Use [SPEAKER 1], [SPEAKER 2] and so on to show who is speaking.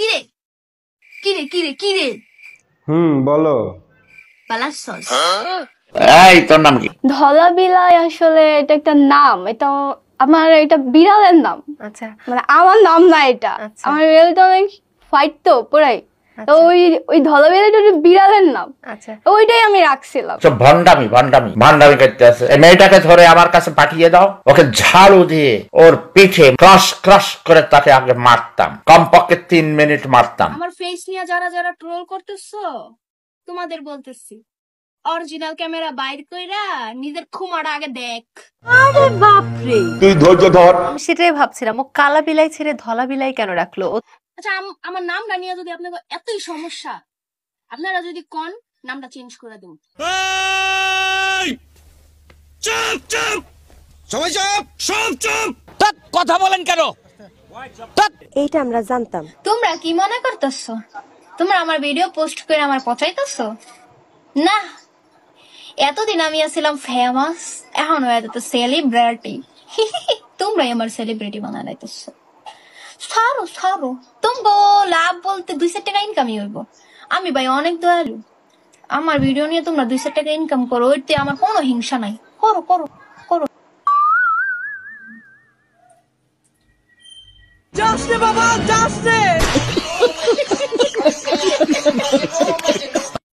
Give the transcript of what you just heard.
[SPEAKER 1] কিরে কিরে কিরে কিরে
[SPEAKER 2] বলো।
[SPEAKER 1] পালাসস
[SPEAKER 3] এই তোর নাম কি?
[SPEAKER 4] ধলা বিলাই আসলে এটা একটা নাম, এটা আমার এটা বিড়ালের নাম।
[SPEAKER 1] আচ্ছা
[SPEAKER 4] মানে আমার নাম না এটা।
[SPEAKER 1] আচ্ছা।
[SPEAKER 4] আমার বিড়ালটা অনেক ফাইট তো পুরাই, তো ওই ধলা বিলাইটা বিড়ালের নাম।
[SPEAKER 1] আচ্ছা
[SPEAKER 4] ওইটাই আমি রাখছিলাম।
[SPEAKER 3] সব ভণ্ডামি ভণ্ডামি ভণ্ডামি করতে আছে। এই মেয়েটাকে ধরে আমার কাছে পাঠিয়ে দাও, ওকে ঝাড়ু দিয়ে ওর পিঠে ক্রাশ ক্রাশ করে তাকে আগে মারতাম, কমপক্ষে 3 মিনিট মারতাম।
[SPEAKER 1] আমার ফেস নিয়ে যারা যারা ট্রোল করতেছো তোমাদের বলতেছি, অরিজিনাল ক্যামেরা বাইর কইরা নিজের খুমাটা আগে দেখ।
[SPEAKER 5] আরে বাপরে,
[SPEAKER 2] তুই ধৈর্য ধর।
[SPEAKER 5] আমি সেটাই ভাবছিলাম ও কালা বিলাই ছেড়ে ধলা বিলাই কেন রাখলো।
[SPEAKER 1] আচ্ছা আমার নামটা নিয়ে যদি আপনাদের এতই সমস্যা, আপনারা যদি কোন নামটা চেঞ্জ করে দিন।
[SPEAKER 6] চুপ চুপ সবাই চুপ, সব চুপ। কথা বলেন কেন?
[SPEAKER 5] এইটা আমরা জানতাম।
[SPEAKER 1] তোমরা কি মনে করতেছো তোমরা আমার ভিডিও পোস্ট করে আমার পচাইতেছো? না, এতদিন আমি ছিলাম ফেমাস, এখন হয়ে যেত সেলিব্রিটি। তোমরাই আমার সেলিব্রিটি বানাইতেছো। ছাড়ো ছাড়ো, তোমরা লাভ বলতে 200 টাকা ইনকামই হইব। আমি ভাই অনেক দয়ালু, আমার ভিডিও নিয়ে তোমরা 200 টাকা ইনকাম করো, ওইতে আমার কোনো হিংসা নাই। করো করো করো।
[SPEAKER 6] যাস রে বাবা, যাস রে।